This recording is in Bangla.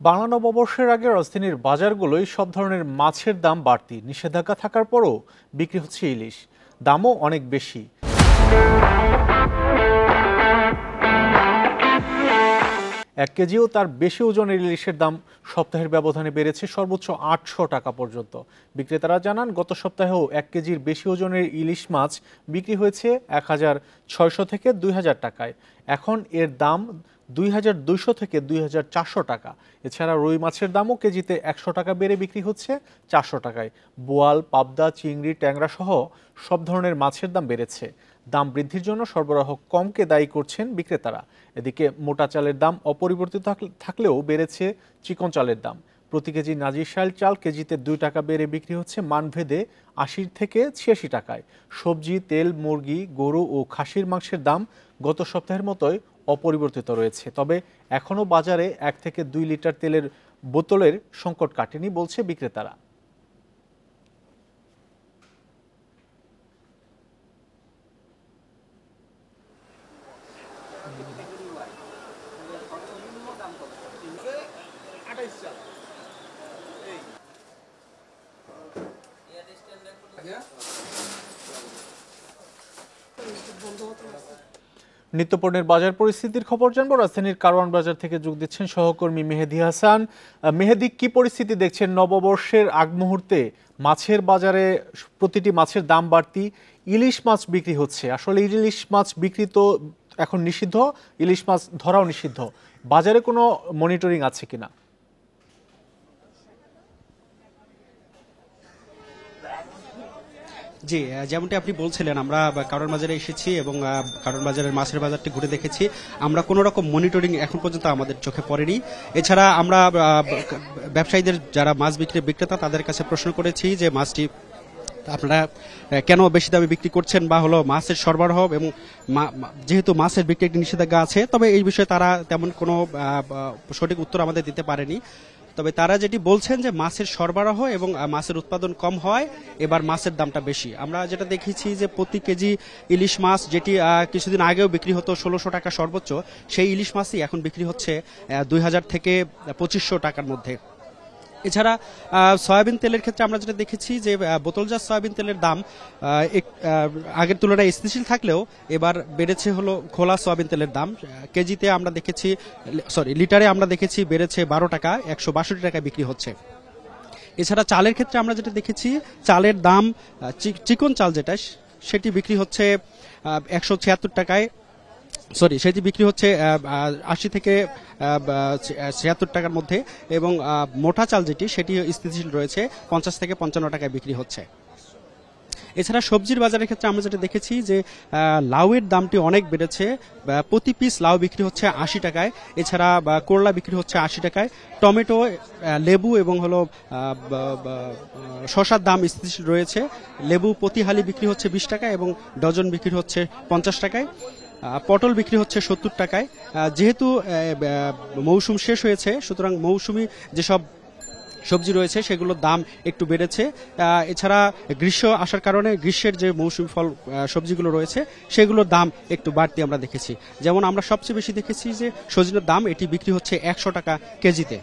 বাংলা নববর্ষের আগে রাজধানীর বাজারগুলোয় সব ধরনের মাছের দাম বাড়তি। নিষেধাজ্ঞা থাকার পরও বিক্রি হচ্ছে ইলিশ, দামও অনেক বেশি। এক কেজিও তার বেশি ওজনের ইলিশের দাম সপ্তাহের ব্যবধানে বেড়েছে সর্বোচ্চ ৮০০ টাকা পর্যন্ত। বিক্রেতারা জানান, গত সপ্তাহেও ১ কেজির বেশি ওজনের ইলিশ মাছ বিক্রি হয়েছে ১৬০০ থেকে ২০০০ টাকায়। এখন এর দাম ২২০০ থেকে ২৪০০ টাকা। এছাড়া রুই মাছের দামও কেজিতে ১০০ টাকা বেড়ে বিক্রি হচ্ছে ৪০০ টাকায়। বোয়াল, পাবদা, চিংড়ি, ট্যাংরা সহ সব ধরনের মাছের দাম বেড়েছে। দাম বৃদ্ধির জন্য সরবরাহ কমকে দায়ী করছেন বিক্রেতারা। এদিকে মোটা চালের দাম অপরিবর্তিত থাকলেও বেড়েছে চিকন চালের দাম। প্রতি কেজি নাজিরশাইল চাল কেজিতে ২ টাকা বেড়ে বিক্রি হচ্ছে মানভেদে ৮০ থেকে ৮৬ টাকায়। সবজি, তেল, মুরগি, গরু ও খাসির মাংসের দাম গত সপ্তাহের মতোই অপরিবর্তিত রয়েছে। তবে এখনও বাজারে ১ থেকে ২ লিটার তেলের বোতলের সংকট কাটেনি বলছে বিক্রেতারা। নিত্যপণ্যের বাজার পরিস্থিতির খবর জানবো। রাজধানীর কারওয়ান বাজার থেকে যোগ দিচ্ছেন সহকর্মী মেহেদি হাসান। মেহেদি, কি পরিস্থিতি দেখছেন নববর্ষের আগ মুহূর্তে? মাছের বাজারে প্রতিটি মাছের দাম বাড়তি, ইলিশ মাছ বিক্রি হচ্ছে। আসলে ইলিশ মাছ বিক্রি তো এখন নিষিদ্ধ, ইলিশ মাছ ধরাও নিষিদ্ধ। বাজারে কোনো মনিটরিং আছে কিনা? জি, যেমনটি আপনি বলছিলেন, আমরা কারওয়ান বাজারে এসেছি এবং কারওয়ান বাজারের মাছের বাজারটি ঘুরে দেখেছি। আমরা কোনো রকম মনিটরিং এখন পর্যন্ত আমাদের চোখে পড়েনি। এছাড়া আমরা ব্যবসায়ীদের, যারা মাছ বিক্রেতা, তাদের কাছে প্রশ্ন করেছি যে মাছটি আপনারা কেন বেশি দামে বিক্রি করছেন, বা হলো মাছের সরবরাহ, এবং যেহেতু মাছের বিক্রি একটি নিষেধাজ্ঞা আছে, তবে এই বিষয়ে তারা তেমন কোনো সঠিক উত্তর আমাদের দিতে পারেনি। তবে তারা যেটি বলছেন যে মাছের সরবরাহ এবং মাছের উৎপাদন কম হয়, এবার মাছের দামটা বেশি। আমরা যেটা দেখেছি যে প্রতি কেজি ইলিশ মাছ, যেটি কিছুদিন আগেও বিক্রি হতো ১৬০০ টাকা সর্বোচ্চ, সেই ইলিশ মাছই এখন বিক্রি হচ্ছে ২০০০ থেকে ২৫০০ টাকার মধ্যে। এছাড়া সয়াবিন তেলের ক্ষেত্রে আমরা যেটা দেখেছি যে বোতলজাত সয়াবিন তেলের দাম আগের তুলনায় স্থিতিশীল থাকলেও এবার বেড়েছে হলো খোলা সয়াবিন তেলের দাম। কেজিতে আমরা দেখেছি, লিটারে আমরা দেখেছি বেড়েছে ১২ টাকা, ১৬২ টাকায় বিক্রি হচ্ছে। এছাড়া চালের ক্ষেত্রে আমরা যেটা দেখেছি, চালের দাম চিকন চাল যেটা, সেটি বিক্রি হচ্ছে ১৭৬ টাকায়, সেটি বিক্রি হচ্ছে ৮০ থেকে ৭৬ টাকার মধ্যে, এবং মোটা চাল যেটি, সেটি স্থিতিশীল রয়েছে ৫০ থেকে ৫৫ টাকায় বিক্রি হচ্ছে। এছাড়া সবজির বাজারের ক্ষেত্রে আমরা যেটা দেখেছি যে লাউয়ের দামটি অনেক বেড়েছে। প্রতি পিস লাউ বিক্রি হচ্ছে ৮০ টাকায়। এছাড়া করলা বিক্রি হচ্ছে ৮০ টাকায়। টমেটো, লেবু এবং হলো শসার দাম স্থিতিশীল রয়েছে। লেবু প্রতি হালি বিক্রি হচ্ছে ২০ টাকায় এবং ডজন বিক্রি হচ্ছে ৫০ টাকায়। পটল বিক্রি হচ্ছে ৭০ টাকায়। যেহেতু মৌসুম শেষ হয়েছে, সুতরাং মৌসুমি যেসব সবজি রয়েছে সেগুলোর দাম একটু বেড়েছে। এছাড়া গ্রীষ্ম আসার কারণে গ্রীষ্মের যে মৌসুমি ফল সবজিগুলো রয়েছে সেগুলোর দাম একটু বাড়তি আমরা দেখেছি। যেমন আমরা সবচেয়ে বেশি দেখেছি যে সজনের দাম, এটি বিক্রি হচ্ছে ১০০ টাকা কেজিতে।